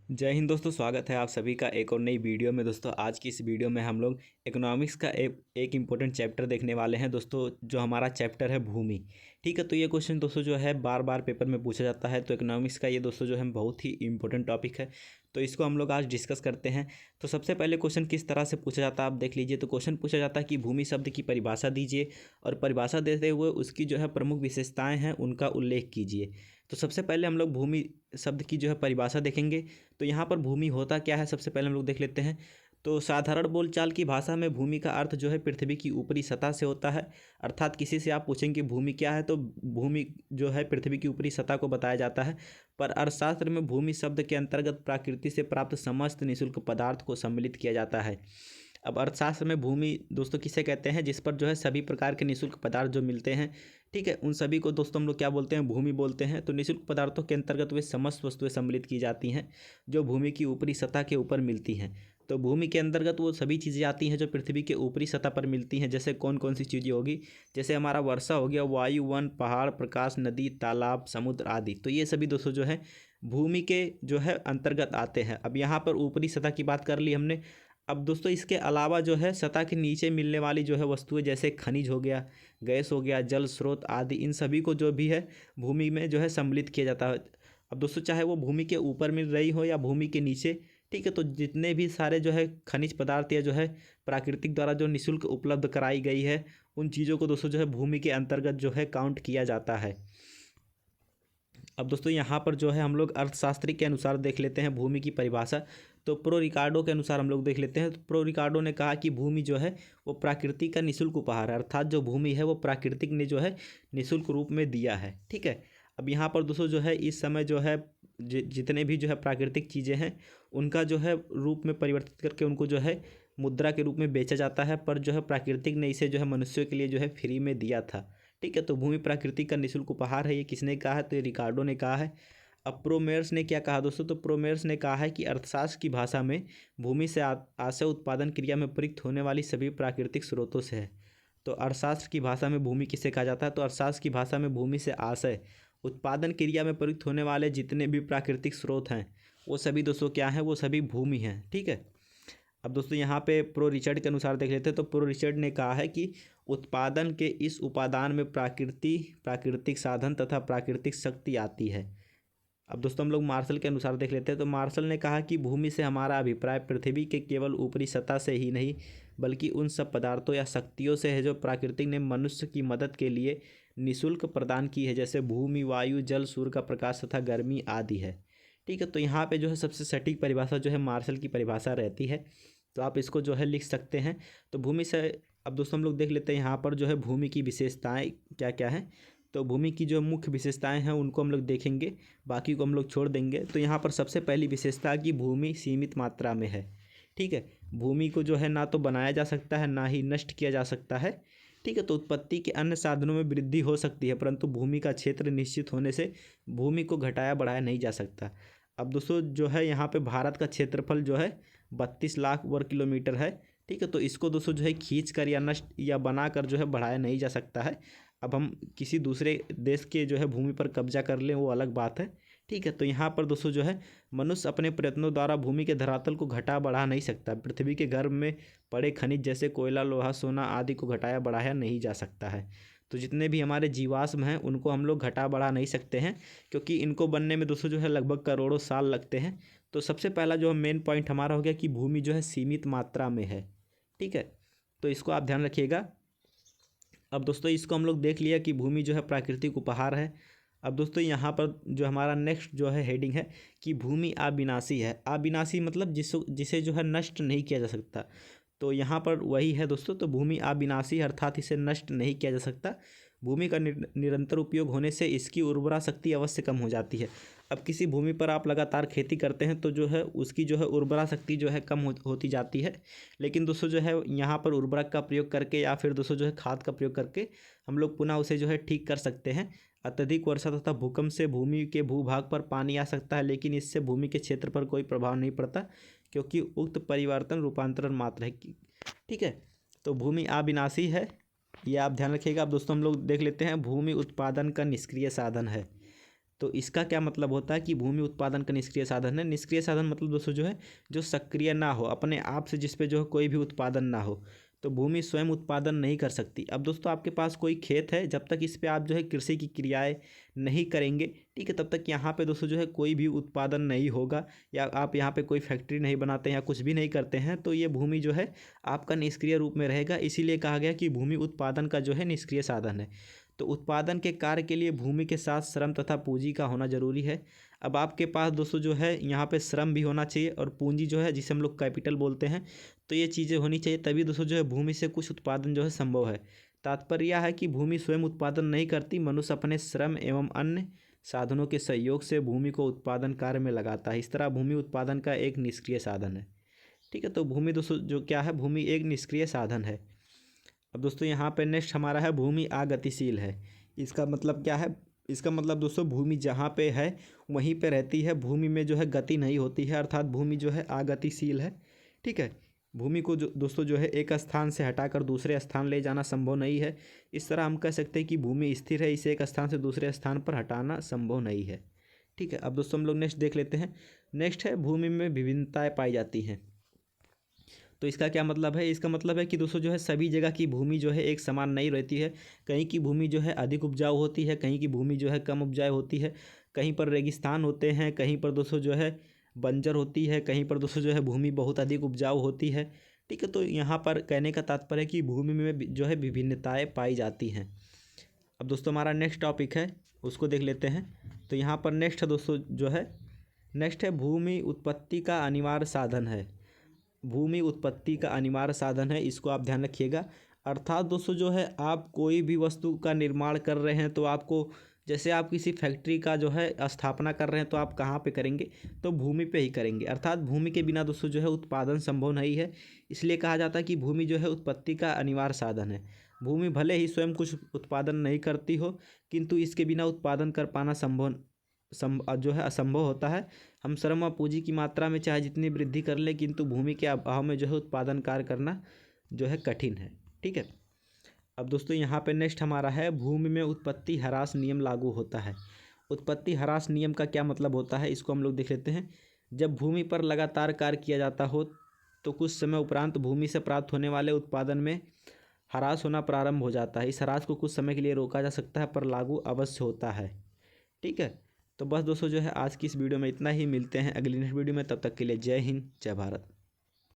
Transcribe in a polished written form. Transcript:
जय हिंद दोस्तों, स्वागत है आप सभी का एक और नई वीडियो में। दोस्तों आज की इस वीडियो में हम लोग इकोनॉमिक्स का एक इम्पोर्टेंट चैप्टर देखने वाले हैं दोस्तों, जो हमारा चैप्टर है भूमि। ठीक है, तो ये क्वेश्चन दोस्तों जो है बार बार पेपर में पूछा जाता है। तो इकोनॉमिक्स का ये दोस्तों जो है बहुत ही इंपॉर्टेंट टॉपिक है, तो इसको हम लोग आज डिस्कस करते हैं। तो सबसे पहले क्वेश्चन किस तरह से पूछा जाता है आप देख लीजिए। तो क्वेश्चन पूछा जाता है कि भूमि शब्द की परिभाषा दीजिए, और परिभाषा देते हुए उसकी जो है प्रमुख विशेषताएँ हैं उनका उल्लेख कीजिए। तो सबसे पहले हम लोग भूमि शब्द की जो है परिभाषा देखेंगे। तो यहाँ पर भूमि होता क्या है, सबसे पहले हम लोग देख लेते हैं। तो साधारण बोलचाल की भाषा में भूमि का अर्थ जो है पृथ्वी की ऊपरी सतह से होता है। अर्थात किसी से आप पूछेंगे भूमि क्या है, तो भूमि जो है पृथ्वी की ऊपरी सतह को बताया जाता है। पर अर्थशास्त्र में भूमि शब्द के अंतर्गत प्रकृति से प्राप्त समस्त निःशुल्क पदार्थ को सम्मिलित किया जाता है। अब अर्थशास्त्र में भूमि दोस्तों किसे कहते हैं, जिस पर जो है सभी प्रकार के निःशुल्क पदार्थ जो मिलते हैं, ठीक है, उन सभी को दोस्तों हम लोग क्या बोलते हैं, भूमि बोलते हैं। तो निःशुल्क पदार्थों के अंतर्गत वे समस्त वस्तुएं सम्मिलित की जाती हैं जो भूमि की ऊपरी सतह के ऊपर मिलती हैं। तो भूमि के अंतर्गत वो सभी चीज़ें आती हैं जो पृथ्वी के ऊपरी सतह पर मिलती हैं। जैसे कौन कौन सी चीज़ें होगी, जैसे हमारा वर्षा हो गया, वायु, वन, पहाड़, प्रकाश, नदी, तालाब, समुद्र आदि। तो ये सभी दोस्तों जो है भूमि के जो है अंतर्गत आते हैं। अब यहाँ पर ऊपरी सतह की बात कर ली हमने। अब दोस्तों इसके अलावा जो है सतह के नीचे मिलने वाली जो है वस्तुएं, जैसे खनिज हो गया, गैस हो गया, जल स्रोत आदि, इन सभी को जो भी है भूमि में जो है सम्मिलित किया जाता है। अब दोस्तों चाहे वो भूमि के ऊपर मिल रही हो या भूमि के नीचे, ठीक है, तो जितने भी सारे जो है खनिज पदार्थ या जो है प्राकृतिक द्वारा जो निःशुल्क उपलब्ध कराई गई है, उन चीज़ों को दोस्तों जो है भूमि के अंतर्गत जो है काउंट किया जाता है। अब दोस्तों यहाँ पर जो है हम लोग अर्थशास्त्री के अनुसार देख लेते हैं भूमि की परिभाषा। तो प्रो रिकार्डो के अनुसार हम लोग देख लेते हैं। तो प्रो रिकार्डो ने कहा कि भूमि जो है वो प्रकृति का निःशुल्क उपहार है। अर्थात जो भूमि है वो प्राकृतिक ने जो है निःशुल्क रूप में दिया है। ठीक है, अब यहाँ पर दोस्तों जो है इस समय जो है जितने भी जो है प्राकृतिक चीज़ें हैं उनका जो है रूप में परिवर्तित करके उनको जो है मुद्रा के रूप में बेचा जाता है। पर जो है प्राकृतिक ने इसे जो है मनुष्यों के लिए जो है फ्री में दिया था। ठीक है, तो भूमि प्रकृति का निःशुल्क उपहार है। ये किसने कहा है, तो ये रिकार्डो ने कहा है। अब प्रोमेर्स ने क्या कहा दोस्तों, तो प्रोमेर्स ने कहा है कि अर्थशास्त्र की भाषा में भूमि से आशय उत्पादन क्रिया में प्रयुक्त होने वाली सभी प्राकृतिक स्रोतों से है। तो अर्थशास्त्र की भाषा में भूमि किसे कहा जाता है, तो अर्थशास्त्र की भाषा में भूमि से आशय उत्पादन क्रिया में प्रयुक्त होने वाले जितने भी प्राकृतिक स्रोत हैं वो सभी दोस्तों क्या हैं, वो सभी भूमि हैं। ठीक है, अब दोस्तों यहाँ पे प्रो रिचर्ड के अनुसार देख लेते हैं। तो प्रो रिचर्ड ने कहा है कि उत्पादन के इस उपादान में प्राकृतिक साधन तथा प्राकृतिक शक्ति आती है। अब दोस्तों हम लोग मार्शल के अनुसार देख लेते हैं। तो मार्शल ने कहा कि भूमि से हमारा अभिप्राय पृथ्वी के केवल ऊपरी सतह से ही नहीं, बल्कि उन सब पदार्थों या शक्तियों से है जो प्राकृतिक ने मनुष्य की मदद के लिए निःशुल्क प्रदान की है, जैसे भूमि, वायु, जल, सूर्य का प्रकाश तथा गर्मी आदि है। ठीक है, तो यहाँ पे जो है सबसे सटीक परिभाषा जो है मार्शल की परिभाषा रहती है। तो आप इसको जो है लिख सकते हैं। तो भूमि से अब दोस्तों हम लोग देख लेते हैं यहाँ पर जो है भूमि की विशेषताएं क्या क्या हैं। तो भूमि की जो मुख्य विशेषताएं हैं उनको हम लोग देखेंगे, बाकी को हम लोग छोड़ देंगे। तो यहाँ पर सबसे पहली विशेषता की भूमि सीमित मात्रा में है। ठीक है, भूमि को जो है ना तो बनाया जा सकता है ना ही नष्ट किया जा सकता है। ठीक है, तो उत्पत्ति के अन्य साधनों में वृद्धि हो सकती है, परंतु भूमि का क्षेत्र निश्चित होने से भूमि को घटाया बढ़ाया नहीं जा सकता। अब दोस्तों जो है यहाँ पे भारत का क्षेत्रफल जो है 32 लाख वर्ग किलोमीटर है। ठीक है, तो इसको दोस्तों जो है खींच कर या नष्ट या बना कर जो है बढ़ाया नहीं जा सकता है। अब हम किसी दूसरे देश के जो है भूमि पर कब्जा कर लें वो अलग बात है। ठीक है, तो यहाँ पर दोस्तों जो है मनुष्य अपने प्रयत्नों द्वारा भूमि के धरातल को घटा बढ़ा नहीं सकता। पृथ्वी के गर्भ में पड़े खनिज जैसे कोयला, लोहा, सोना आदि को घटाया बढ़ाया नहीं जा सकता है। तो जितने भी हमारे जीवाश्म हैं उनको हम लोग घटा बढ़ा नहीं सकते हैं, क्योंकि इनको बनने में दोस्तों जो है लगभग करोड़ों साल लगते हैं। तो सबसे पहला जो मेन पॉइंट हमारा हो गया कि भूमि जो है सीमित मात्रा में है। ठीक है, तो इसको आप ध्यान रखिएगा। अब दोस्तों इसको हम लोग देख लिया कि भूमि जो है प्राकृतिक उपहार है। अब दोस्तों यहाँ पर जो हमारा नेक्स्ट जो है हेडिंग है कि भूमि अविनाशी है। अविनाशी मतलब जिसे जो है नष्ट नहीं किया जा सकता। तो यहाँ पर वही है दोस्तों, तो भूमि अविनाशी अर्थात इसे नष्ट नहीं किया जा सकता। भूमि का निरंतर उपयोग होने से इसकी उर्वरा शक्ति अवश्य कम हो जाती है। अब किसी भूमि पर आप लगातार खेती करते हैं तो जो है उसकी जो है उर्वरा शक्ति जो है कम होती जाती है। लेकिन दोस्तों जो है यहाँ पर उर्वरक का प्रयोग करके या फिर दोस्तों जो है खाद का प्रयोग करके हम लोग पुनः उसे जो है ठीक कर सकते हैं। अत्यधिक वर्षा तथा भूकंप से भूमि के भूभाग पर पानी आ सकता है, लेकिन इससे भूमि के क्षेत्र पर कोई प्रभाव नहीं पड़ता, क्योंकि उक्त परिवर्तन रूपांतरण मात्र है। ठीक है, तो भूमि अविनाशी है, ये आप ध्यान रखिएगा। अब दोस्तों हम लोग देख लेते हैं भूमि उत्पादन का निष्क्रिय साधन है। तो इसका क्या मतलब होता है कि भूमि उत्पादन का निष्क्रिय साधन है। निष्क्रिय साधन मतलब दोस्तों जो है जो सक्रिय ना हो, अपने आप से जिस पे जो है कोई भी उत्पादन ना हो, तो भूमि स्वयं उत्पादन नहीं कर सकती। अब दोस्तों आपके पास कोई खेत है, जब तक इस पे आप जो है कृषि की क्रियाएं नहीं करेंगे, ठीक है, तब तक यहाँ पे दोस्तों जो है कोई भी उत्पादन नहीं होगा, या आप यहाँ पे कोई फैक्ट्री नहीं बनाते हैं या कुछ भी नहीं करते हैं, तो ये भूमि जो है आपका निष्क्रिय रूप में रहेगा। इसीलिए कहा गया कि भूमि उत्पादन का जो है निष्क्रिय साधन है। तो उत्पादन के कार्य के लिए भूमि के साथ श्रम तथा पूंजी का होना जरूरी है। अब आपके पास दोस्तों जो है यहाँ पे श्रम भी होना चाहिए और पूंजी जो है जिसे हम लोग कैपिटल बोलते हैं, तो ये चीज़ें होनी चाहिए, तभी दोस्तों जो है भूमि से कुछ उत्पादन जो है संभव है। तात्पर्य यह है कि भूमि स्वयं उत्पादन नहीं करती, मनुष्य अपने श्रम एवं अन्य साधनों के सहयोग से भूमि को उत्पादन कार्य में लगाता है। इस तरह भूमि उत्पादन का एक निष्क्रिय साधन है। ठीक है, तो भूमि दोस्तों जो क्या है, भूमि एक निष्क्रिय साधन है। अब दोस्तों यहाँ पे नेक्स्ट हमारा है भूमि अगतिशील है। इसका मतलब क्या है? इसका मतलब दोस्तों भूमि जहाँ पे है वहीं पे रहती है, भूमि में जो है गति नहीं होती है, अर्थात भूमि जो है अगतिशील है। ठीक है, भूमि को जो दोस्तों जो है एक स्थान से हटाकर दूसरे स्थान ले जाना संभव नहीं है। इस तरह हम कह सकते हैं कि भूमि स्थिर है, इसे एक स्थान से दूसरे स्थान पर हटाना संभव नहीं है। ठीक है, अब दोस्तों हम लोग नेक्स्ट देख लेते हैं। नेक्स्ट है भूमि में विभिन्नताएं पाई जाती हैं। तो इसका क्या मतलब है? इसका मतलब है कि दोस्तों जो है सभी जगह की भूमि जो है एक समान नहीं रहती है। कहीं की भूमि जो है अधिक उपजाऊ होती है, कहीं की भूमि जो है कम उपजाऊ होती है, कहीं पर रेगिस्तान होते हैं, कहीं पर दोस्तों जो है बंजर होती है, कहीं पर दोस्तों जो है भूमि बहुत अधिक उपजाऊ होती है। ठीक है, तो यहाँ पर कहने का तात्पर्य है कि भूमि में जो है विभिन्नताएँ पाई जाती हैं। अब दोस्तों हमारा नेक्स्ट टॉपिक है, उसको देख लेते हैं। तो यहाँ पर नेक्स्ट है दोस्तों जो है, नेक्स्ट है भूमि उत्पत्ति का अनिवार्य साधन है। भूमि उत्पत्ति का अनिवार्य साधन है, इसको आप ध्यान रखिएगा। अर्थात दोस्तों जो है आप कोई भी वस्तु का निर्माण कर रहे हैं तो आपको, जैसे आप किसी फैक्ट्री का जो है स्थापना कर रहे हैं तो आप कहाँ पे करेंगे? तो भूमि पे ही करेंगे। अर्थात भूमि के बिना दोस्तों जो है उत्पादन संभव नहीं है। इसलिए कहा जाता है कि भूमि जो है उत्पत्ति का अनिवार्य साधन है। भूमि भले ही स्वयं कुछ उत्पादन नहीं करती हो, किंतु इसके बिना उत्पादन कर पाना जो है असंभव होता है। हम श्रम और पूंजी की मात्रा में चाहे जितनी वृद्धि कर ले, किंतु भूमि के अभाव में जो है उत्पादन कार्य करना जो है कठिन है। ठीक है, अब दोस्तों यहाँ पे नेक्स्ट हमारा है भूमि में उत्पत्ति ह्रास नियम लागू होता है। उत्पत्ति ह्रास नियम का क्या मतलब होता है, इसको हम लोग देख लेते हैं। जब भूमि पर लगातार कार्य किया जाता हो तो कुछ समय उपरांत भूमि से प्राप्त होने वाले उत्पादन में ह्रास होना प्रारंभ हो जाता है। इस ह्रास को कुछ समय के लिए रोका जा सकता है, पर लागू अवश्य होता है। ठीक है, तो बस दोस्तों जो है आज की इस वीडियो में इतना ही। मिलते हैं अगली नेक्स्ट वीडियो में, तब तक के लिए जय हिंद जय भारत।